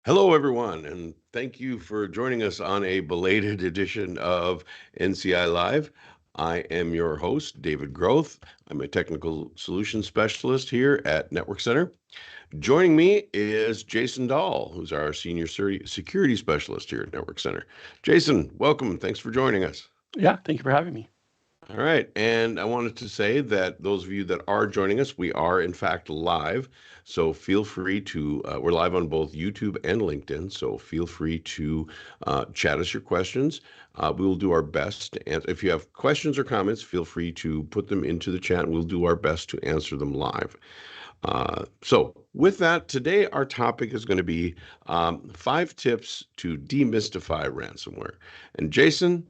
Hello, everyone, and thank you for joining us on a belated edition of NCI Live. I am your host, David Groth. I'm a technical solutions specialist here at Network Center. Joining me is Jason Dahl, who's our senior security specialist here at Network Center. Jason, welcome. Thanks for joining us. Yeah, thank you for having me. All right. And I wanted to say that those of you that are joining us, we are in fact live. So feel free to, we're live on both YouTube and LinkedIn. So feel free to chat us your questions. We will do our best to answer. If you have questions or comments, feel free to put them into the chat and we'll do our best to answer them live. So with that, today our topic is going to be 5 tips to demystify ransomware. And Jason,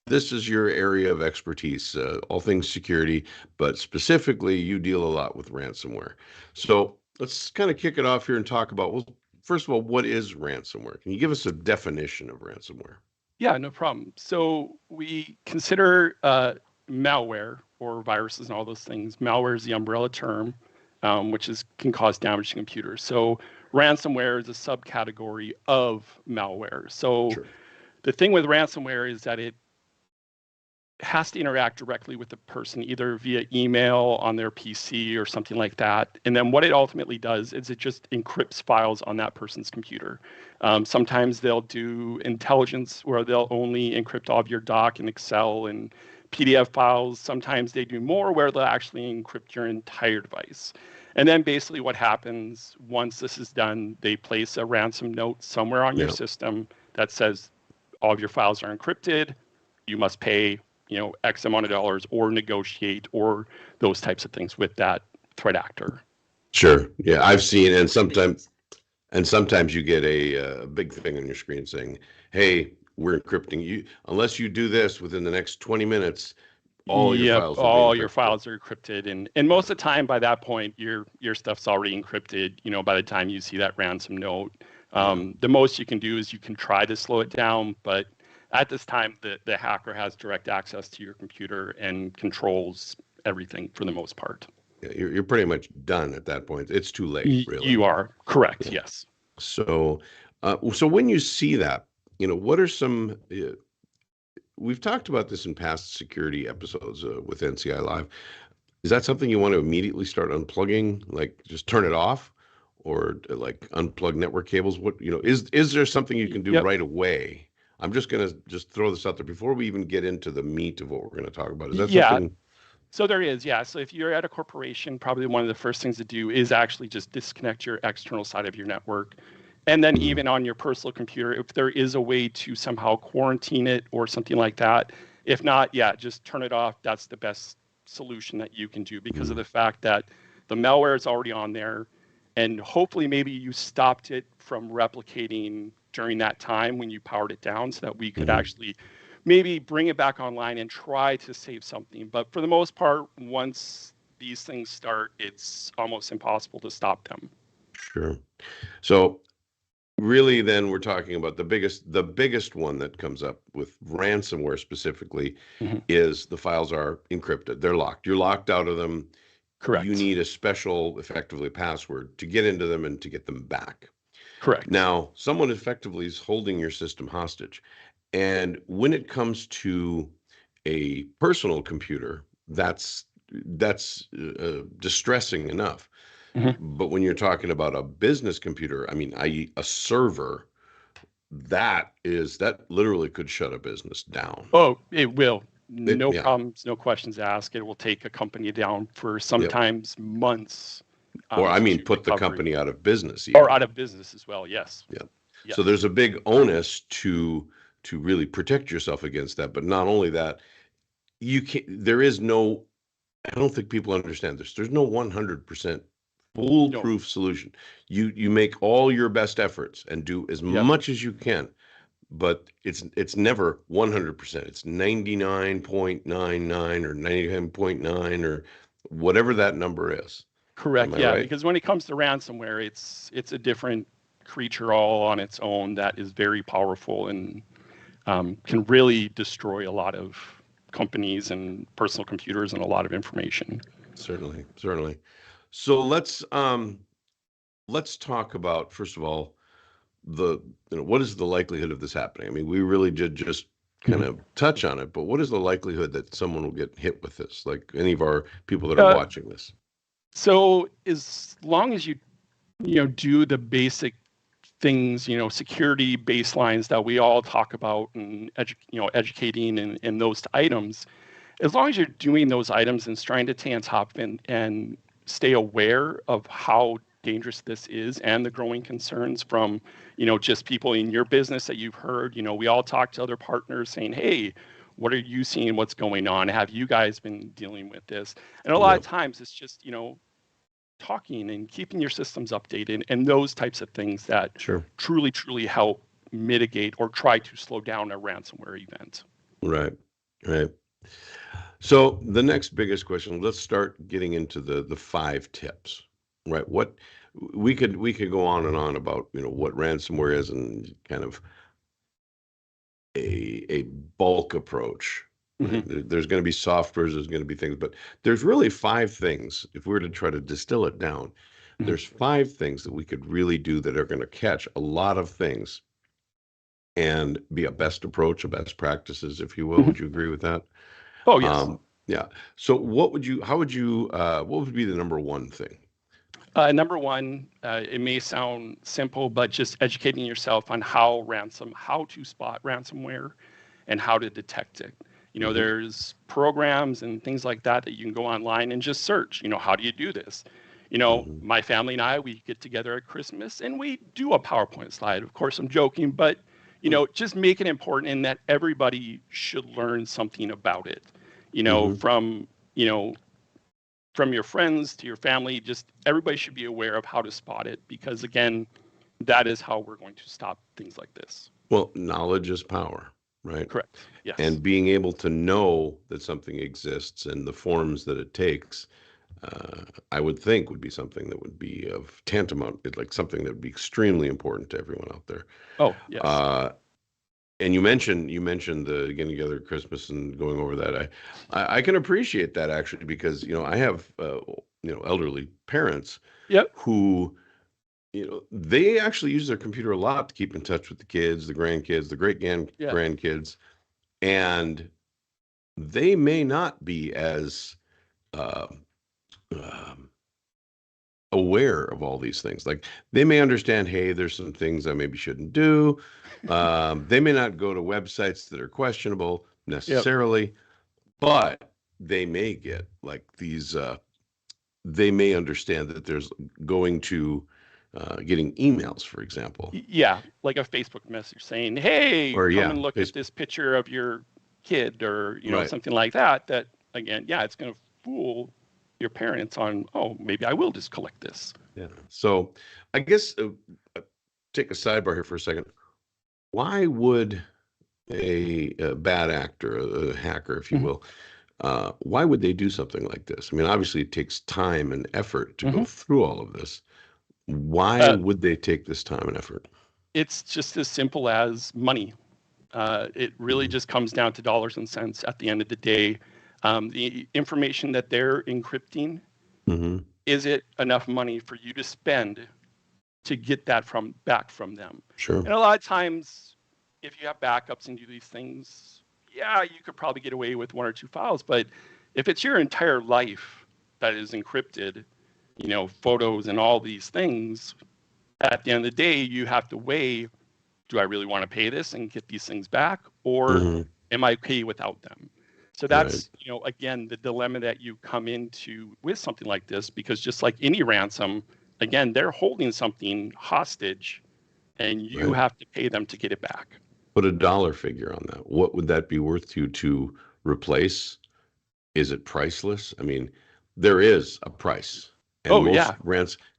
this is your area of expertise, all things security, but specifically you deal a lot with ransomware. So let's kind of kick it off here and talk about, well, first of all, what is ransomware? Can you give us a definition of ransomware? Yeah, no problem. So we consider malware or viruses and all those things. Malware is the umbrella term, which can cause damage to computers. So ransomware is a subcategory of malware. So Sure. the thing with ransomware is that it has to interact directly with the person, either via email on their PC or something like that. And then what it ultimately does is it just encrypts files on that person's computer. Sometimes they'll do intelligence where they'll only encrypt all of your doc and Excel and PDF files. Sometimes they do more where they'll actually encrypt your entire device. And then basically what happens once this is done, they place a ransom note somewhere on your system that says all of your files are encrypted. You must pay X amount of dollars or negotiate or those types of things with that threat actor. Sure. Yeah, I've seen, and sometimes you get a big thing on your screen saying, "Hey, we're encrypting you. Unless you do this within the next 20 minutes, all your files will be all encrypted." your files are encrypted, and most of the time by that point your stuff's already encrypted. By the time you see that ransom note, the most you can do is you can try to slow it down, but at this time, the hacker has direct access to your computer and controls everything for the most part. Yeah, you're pretty much done at that point. It's too late, really. You are correct, Yeah. yes. So, so when you see that, what are some? We've talked about this in past security episodes with NCI Live. Is that something you want to immediately start unplugging, like just turn it off, or like unplug network cables? What is there something you can do right away? I'm just gonna throw this out there before we even get into the meat of what we're going to talk about. Is that something? So there is, yeah. So if you're at a corporation, probably one of the first things to do is actually just disconnect your external side of your network. And then even on your personal computer, if there is a way to somehow quarantine it or something like that. If not, yeah, just turn it off. That's the best solution that you can do because of the fact that the malware is already on there. And hopefully maybe you stopped it from replicating during that time when you powered it down so that we could actually maybe bring it back online and try to save something. But for the most part, once these things start, it's almost impossible to stop them. Sure. So really, then we're talking about the biggest one that comes up with ransomware specifically is the files are encrypted. They're locked. You're locked out of them. Correct. You need a special, effectively, password to get into them and to get them back. Correct. Now, someone effectively is holding your system hostage. And when it comes to a personal computer, that's distressing enough. But when you're talking about a business computer, I mean, i.e. a server, that literally could shut a business down. Oh, it will. No problems, no questions asked. It will take a company down for sometimes months. Or I mean, put the company out of business. Or out of business as well, yes. Yeah. So there's a big onus to really protect yourself against that. But not only that, there is no, I don't think people understand this. There's no 100% foolproof solution. You make all your best efforts and do as much as you can, but it's never 100%. It's 99.99 or 99.9 or whatever that number is. Correct. Yeah, right? Because when it comes to ransomware, it's a different creature all on its own that is very powerful and can really destroy a lot of companies and personal computers and a lot of information. Certainly. So let's talk about, first of all, the what is the likelihood of this happening? I mean, we really did just kind Mhm. of touch on it, but what is the likelihood that someone will get hit with this? Like any of our people that are Uh, watching this. so as long as you do the basic things, security baselines that we all talk about and educating and those items, as long as you're doing those items and trying to stay on top and stay aware of how dangerous this is and the growing concerns from, just people in your business that you've heard, we all talk to other partners saying, hey, what are you seeing? What's going on? Have you guys been dealing with this? And a lot Yeah, of times it's just, talking and keeping your systems updated and those types of things that sure. truly, truly help mitigate or try to slow down a ransomware event. Right. Right. So the next biggest question, let's start getting into the 5 tips. Right. What we could go on and on about, what ransomware is and kind of a bulk approach. Right. Hmm. There's going to be softwares, there's going to be things, but there's really 5 things. If we were to try to distill it down, Hmm. there's 5 things that we could really do that are going to catch a lot of things and be a best approach, a best practices, if you will. Hmm. Would you agree with that? Oh, yes. Um, yeah. So what would be the number one thing? Number one, it may sound simple, but just educating yourself on how to spot ransomware and how to detect it. Hmm. There's programs and things like that you can go online and just search, how do you do this? Hmm. My family and I, we get together at Christmas and we do a PowerPoint slide. Of course, I'm joking, but, just make it important in that everybody should learn something about it, Hmm. you know, from your friends to your family, just everybody should be aware of how to spot it because, again, that is how we're going to stop things like this. Well, knowledge is power, right? Correct. Yes. And being able to know that something exists and the forms that it takes, I would think would be something that would be of tantamount, like something that would be extremely important to everyone out there. Oh, yes. Uh, and you mentioned the getting together at Christmas and going over that. I can appreciate that actually because I have elderly parents Yep. who they actually use their computer a lot to keep in touch with the kids, the grandkids, the great Yeah. grandkids, and they may not be as uh, um, aware of all these things. Like they may understand, hey, there's some things I maybe shouldn't do. They may not go to websites that are questionable Yep. necessarily, but they may get like these. They may understand that there's going to getting emails, for example, Yeah. Like a Facebook message saying, hey, or come yeah, and look at Facebook, this picture of your kid or, right? something like that. That, again, yeah, it's going to fool your parents on, oh, maybe I will just collect this. Yeah. So, I guess uh, take a sidebar here for a second. Why would a bad actor, a hacker, if you Hmm. will, why would they do something like this? I mean, obviously, it takes time and effort to go Hmm. through all of this. Why Uh, would they take this time and effort? it's just as simple as money. It really Hmm. just comes down to dollars and cents at the end of the day. The information that they're encrypting, Hmm. is it enough money for you to spend to get that back from them? Sure. And a lot of times, if you have backups and do these things, yeah, you could probably get away with 1 or 2 files. But if it's your entire life that is encrypted, photos and all these things, at the end of the day, you have to weigh, do I really want to pay this and get these things back, or Hmm. am I okay without them? So Right. that's, again, the dilemma that you come into with something like this, because just like any ransom, again, they're holding something hostage and you Right. have to pay them to get it back. Put a dollar figure on that. What would that be worth to you to replace? Is it priceless? I mean, there is a price, and Oh, yeah,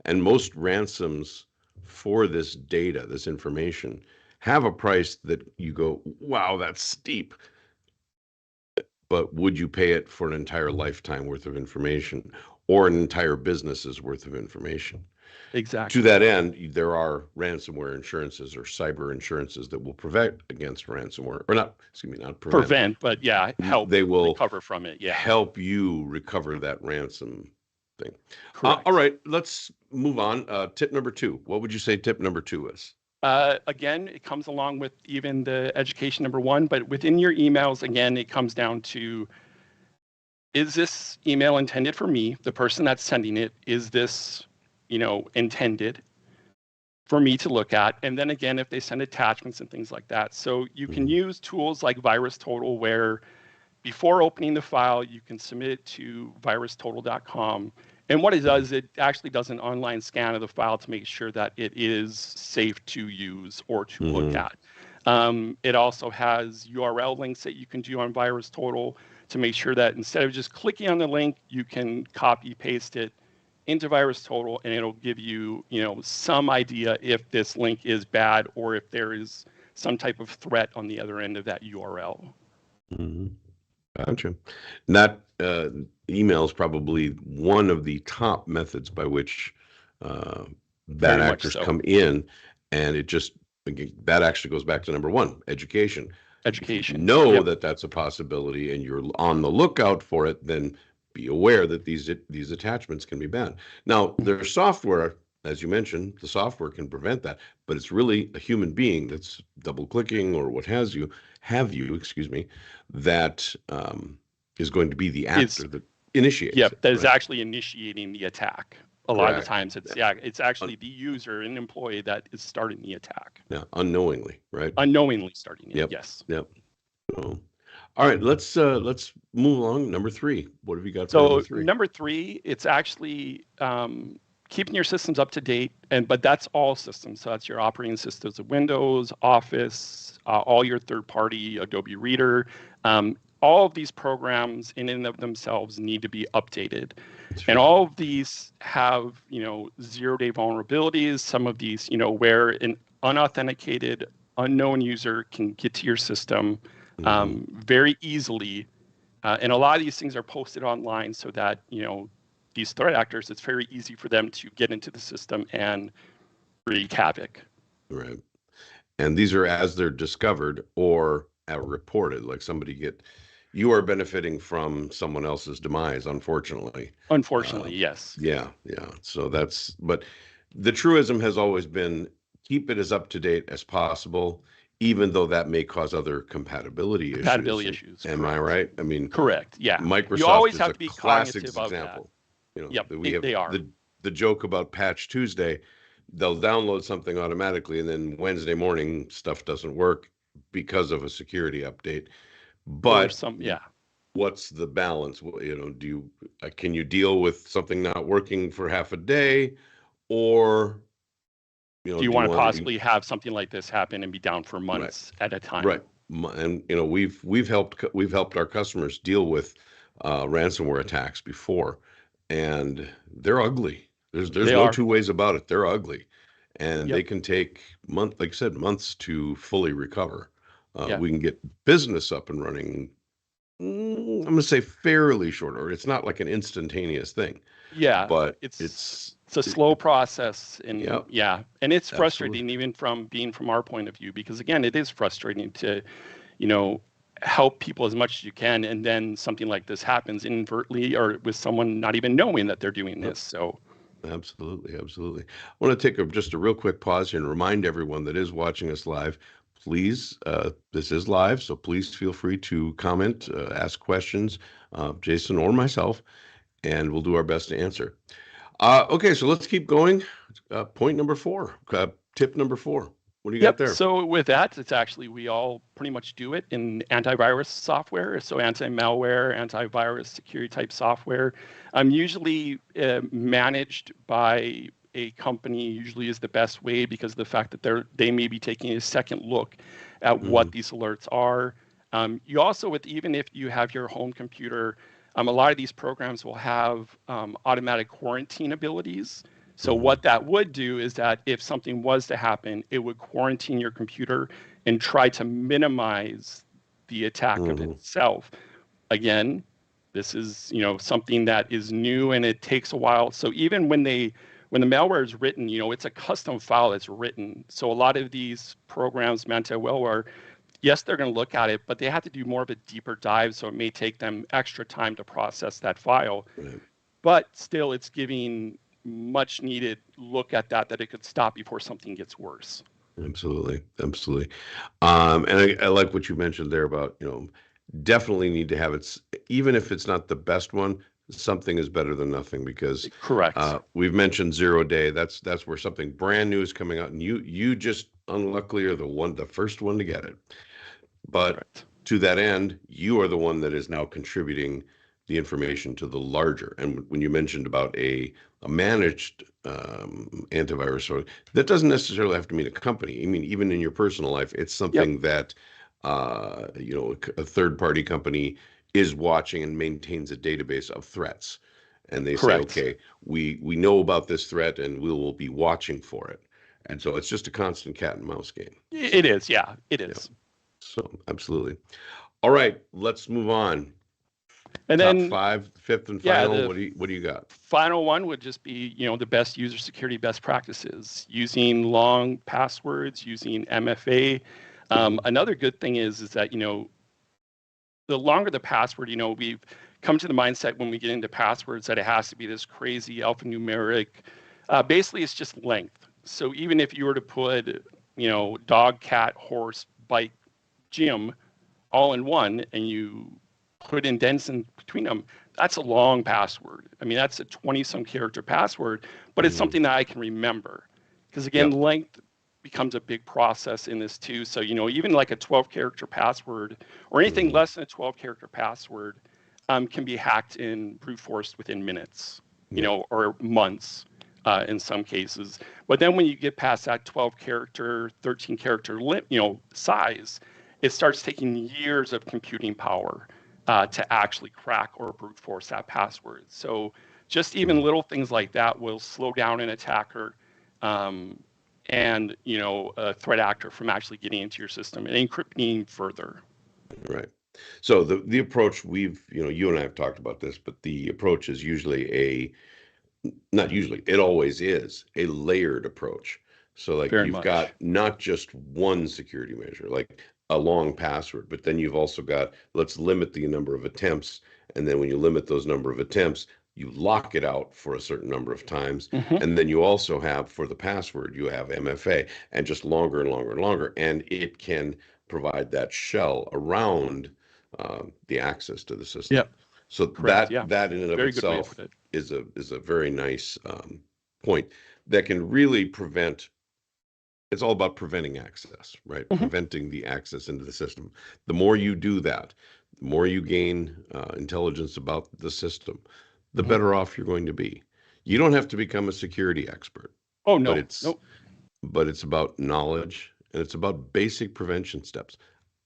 most ransoms for this data, this information, have a price that you go, wow, that's steep. But would you pay it for an entire lifetime worth of information or an entire business's worth of information? To exactly. that end, there are ransomware insurances or cyber insurances that will prevent against ransomware, or not, excuse me, not prevent. Prevent, but yeah, help They will recover from it. Yeah, help you recover that ransom thing. All correct. right, let's move on. Tip number 2. What would you say tip number 2 is? Again, it comes along with even the education number one, but within your emails, again, it comes down to, is this email intended for me, the person that's sending it? Is this, intended for me to look at? And then again, if they send attachments and things like that. So you can use tools like VirusTotal, where before opening the file, you can submit it to virustotal.com. And what it does, it actually does an online scan of the file to make sure that it is safe to use or to look at. It also has URL links that you can do on VirusTotal to make sure that instead of just clicking on the link, you can copy paste it into VirusTotal, and it'll give you, some idea if this link is bad or if there is some type of threat on the other end of that URL. Gotcha. That email is probably one of the top methods by which bad actors come in, and that actually goes back to number one, education. If you know that that's a possibility and you're on the lookout for it, then be aware that these attachments can be bad. Now, there's software, as you mentioned, the software can prevent that, but it's really a human being that's double clicking or what have you, that is going to be the actor that initiates it. Yep, that is actually initiating the attack. A lot of the times it's actually the user, an employee, that is starting the attack. Yeah, unknowingly, right? Unknowingly starting it, yes. Yep. Oh. All right, let's move along. Number 3. What have you got for number 3? Number 3, it's actually keeping your systems up to date, but that's all systems. So that's your operating systems of Windows, Office, all your third-party Adobe Reader. All of these programs in and of themselves need to be updated. And all of these have, zero-day vulnerabilities. Some of these, where an unauthenticated, unknown user can get to your system very easily. And a lot of these things are posted online so that, these threat actors, it's very easy for them to get into the system and wreak havoc. Right. And these are as they're discovered or reported, like you are benefiting from someone else's demise, unfortunately. Unfortunately, yes. Yeah. So but the truism has always been keep it as up to date as possible, even though that may cause other compability issues. Am I right? I mean, correct. Yeah. Microsoft you always is have a to be classic example. That. Yep, they are. The joke about Patch Tuesday, they'll download something automatically, and then Wednesday morning stuff doesn't work because of a security update. But what's the balance? Can you deal with something not working for half a day, or do you want to possibly have something like this happen and be down for months at a time? Right. And we've helped our customers deal with ransomware attacks before, and they're ugly. There's no two ways about it. They're ugly, and they can take months to fully recover. We can get business up and running. I'm going to say fairly short order. It's not like an instantaneous thing. Yeah, but it's a slow process, and and it's frustrating even from our point of view, because again, it is frustrating to, help people as much as you can, and then something like this happens inadvertently or with someone not even knowing that they're doing this. So absolutely. I want to take just a real quick pause here and remind everyone that is watching us live, please, this is live, so please feel free to comment, ask questions, Jason or myself, and we'll do our best to answer. Okay, so let's keep going. Point number 4, tip number 4. What do you got there? So with that, it's actually, we all pretty much do it in antivirus software. So anti-malware, antivirus security type software, usually managed by a company usually is the best way, because of the fact that they may be taking a second look at what these alerts are. You also, even if you have your home computer, a lot of these programs will have automatic quarantine abilities. So what that would do is that if something was to happen, it would quarantine your computer and try to minimize the attack of itself. Again, this is something that is new and it takes a while. So even when the malware is written, it's a custom file that's written. So a lot of these programs, anti-malware, yes, they're going to look at it, but they have to do more of a deeper dive. So it may take them extra time to process that file. Right. But still, it's giving much needed look at that it could stop before something gets worse. Absolutely, absolutely. And I like what you mentioned there about, definitely need to have even if it's not the best one, something is better than nothing because Correct. we've mentioned 0 day. That's where something brand new is coming out, and you just unluckily are the first one to get it. But Correct. to that end, you are the one that is now contributing the information to the larger. And when you mentioned about a managed antivirus, so that doesn't necessarily have to mean a company. I mean, even in your personal life, it's Yep. something that a third party company is watching and maintains a database of threats. And they say, Correct. okay, we know about this threat and we will be watching for it. And so it's just a constant cat and mouse game. It So is. Yeah, it yeah. is. So absolutely. All right, let's move on. And Top then, five, fifth and yeah, final. the What do you got? final one would just be, the best user security best practices, using long passwords, using MFA. Hmm. Another good thing is that, the longer the password, we've come to the mindset when we get into passwords that it has to be this crazy alphanumeric. Basically, it's just length. So even if you were to put, dog, cat, horse, bike, gym all in one, and you put indents in between them, that's a long password. I mean, that's a 20-some character password, but it's Hmm. something that I can remember. Because again, Yep. length becomes a big process in this too. So, even like a 12-character password or anything Hmm. less than a 12-character password can be hacked and brute forced within minutes, Yep. or months in some cases. But then when you get past that 12-character, 13-character, size, it starts taking years of computing power to actually crack or brute force that password. So just even Mhm. little things like that will slow down an attacker um, and a threat actor from actually getting into your system and encrypting further. Right. So the approach you and I have talked about this, but the approach is usually not usually, it always is a layered approach. So like Very you've got much. not just one security measure, like a long password, but then you've also got, let's limit the number of attempts. And then when you limit those number of attempts, you lock it out for a certain number of times. Hmm. And then you also have for the password, you have MFA and just longer and longer and longer. And it can provide that shell around the access to the system. Yep. So Correct. that Yeah. that in and of Very good way to put itself it. is a very nice point that can really prevent. It's all about preventing access, right? Hmm. Preventing the access into the system. The more you do that, the more you gain intelligence about the system, the Hmm. better off you're going to be. You don't have to become a security expert, Oh but no, it's nope. but it's about knowledge and it's about basic prevention steps.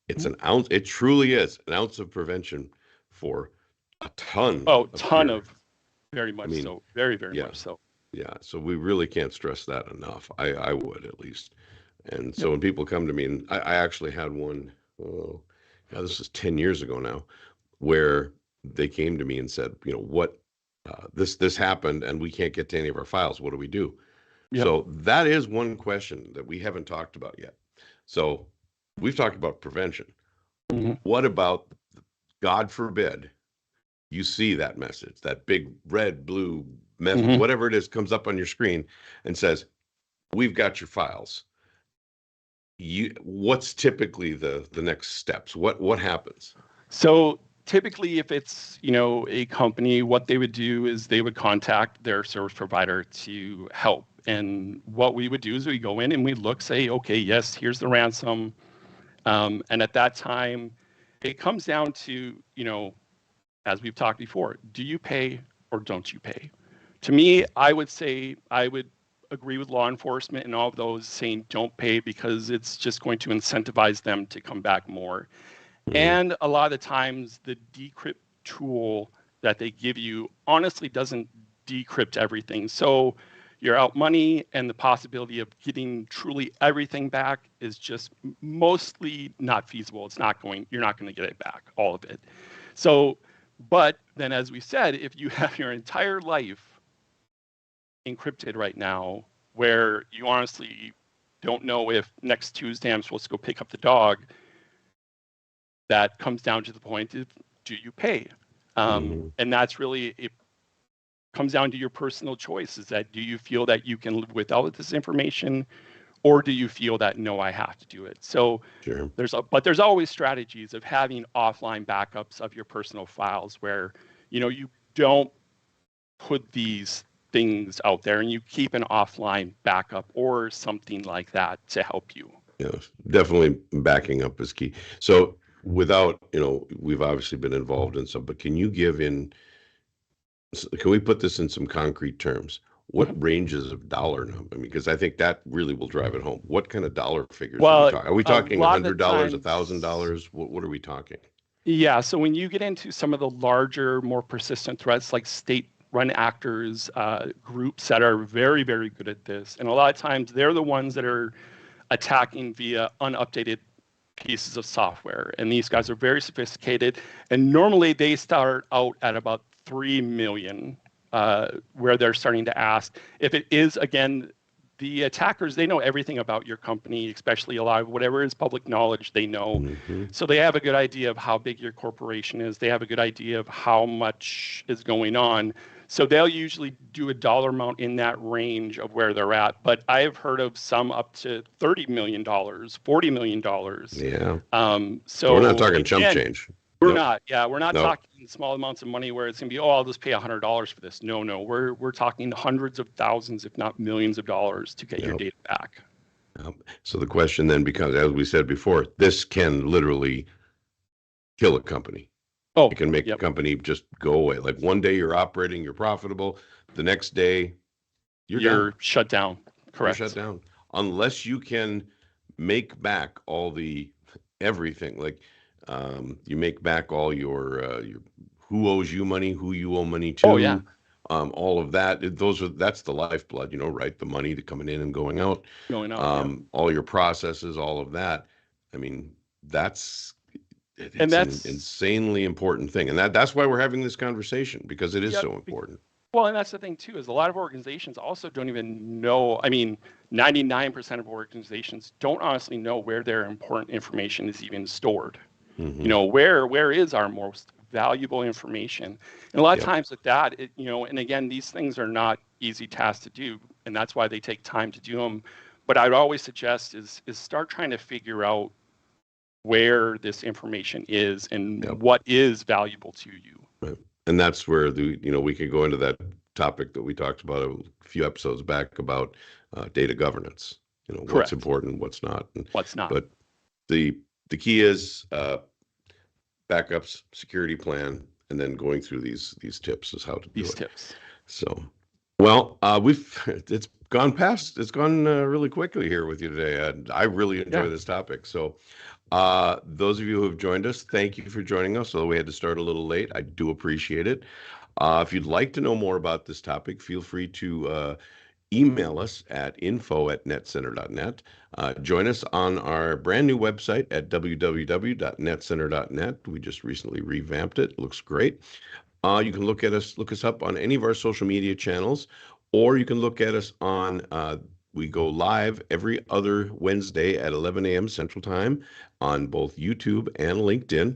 It's Mhm. an ounce. It truly is an ounce of prevention for a ton Oh, of ton cure. of, very I much mean, so. Very, very yeah, much so. yeah. So we really can't stress that enough. I would at least. And Yep. so when people come to me, and I actually had one, oh, God, this was 10 years ago now, where they came to me and said, what, this happened and we can't get to any of our files. What do we do? Yep. So that is one question that we haven't talked about yet. So we've talked about prevention. Hmm. What about, God forbid, you see that message, that big red, blue message, Hmm. whatever it is, comes up on your screen and says, "We've got your files." What's typically the next steps? What happens? So typically, if it's a company, what they would do is they would contact their service provider to help. And what we would do is we go in and we look, say, okay, yes, here's the ransom. And at that time, it comes down to as we've talked before, do you pay or don't you pay? To me, I would say I would agree with law enforcement and all of those saying don't pay because it's just going to incentivize them to come back more. Hmm. And a lot of the times, the decrypt tool that they give you honestly doesn't decrypt everything. So you're out money, and the possibility of getting truly everything back is just mostly not feasible. You're not going to get it back, all of it. So, but then, as we said, if you have your entire life encrypted right now, where you honestly don't know if next Tuesday I'm supposed to go pick up the dog, that comes down to the point of do you pay? Hmm. And that's really, it comes down to your personal choice is that do you feel that you can live without this information or do you feel that, no, I have to do it? So Sure. there's always strategies of having offline backups of your personal files where, you don't put these things out there and you keep an offline backup or something like that to help you. Yes, definitely backing up is key. So without, we've obviously been involved in some, but can we put this in some concrete terms? What Mhm. ranges of dollar number? I mean, because I think that really will drive it home. What kind of dollar figures are we Well, talking? Are we a talking lot of the $100, times, $1,000? What are we talking? yeah. So when you get into some of the larger, more persistent threats, like state-run actors, groups that are very, very good at this, and a lot of times they're the ones that are attacking via unupdated pieces of software. And these guys are very sophisticated. And normally they start out at about 3 million, where they're starting to ask if it is, again, the attackers, they know everything about your company, especially a lot of whatever is public knowledge, they know. Mm-hmm. So they have a good idea of how big your corporation is. They have a good idea of how much is going on. So they'll usually do a dollar amount in that range of where they're at. But I've heard of some up to $30 million, $40 million. Yeah. So we're not So talking chump again, change. we're Nope. not. Yeah, we're not No. talking small amounts of money where it's gonna be, oh, I'll just pay $100 for this. No, we're talking hundreds of thousands, if not millions of dollars to get your Yep. data back. So the question then becomes, as we said before, this can literally kill a company. Oh, It can make a yep. company just go away. Like one day you're operating, you're profitable. The next day you're done. Shut down. You're Correct. shut down. Unless you can make back all the everything. Like you make back all your who owes you money, who you owe money to. Oh, yeah. All of that. That's the lifeblood, right? The money to coming in and going out. Going out. Yeah. All your processes, all of that. I mean, And it's an insanely important thing. And that's why we're having this conversation, because it is Yep. so important. Well, and that's the thing too, is a lot of organizations also don't even know. I mean, 99% of organizations don't honestly know where their important information is even stored. Mm-hmm. Where is our most valuable information? And a lot of Yep. times with that, and again, these things are not easy tasks to do, and that's why they take time to do them. But I'd always suggest is start trying to figure out where this information is and Yep. what is valuable to you. Right. And that's where we could go into that topic that we talked about a few episodes back about data governance. What's Correct. important, what's not. What's not. But the key is backups, security plan, and then going through these tips is how to do These it. tips. So, well, it's gone really quickly here with you today, and I really enjoy this topic. So, those of you who have joined us, thank you for joining us. Although we had to start a little late, I do appreciate it. If you'd like to know more about this topic, feel free to email us at info@netcenter.net. Join us on our brand new website at www.netcenter.net. We just recently revamped it. It looks great. You can look us up on any of our social media channels, or you can look at us on we go live every other Wednesday at 11 a.m. Central Time on both YouTube and LinkedIn.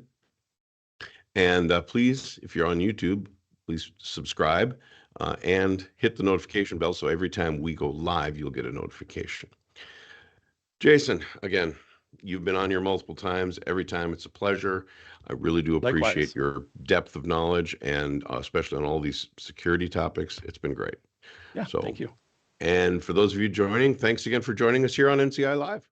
And please, if you're on YouTube, please subscribe and hit the notification bell, so every time we go live, you'll get a notification. Jason, again, you've been on here multiple times. Every time it's a pleasure. I really do appreciate Likewise. your depth of knowledge, and especially on all these security topics. It's been great. Yeah, So, thank you. And for those of you joining, thanks again for joining us here on NCI Live.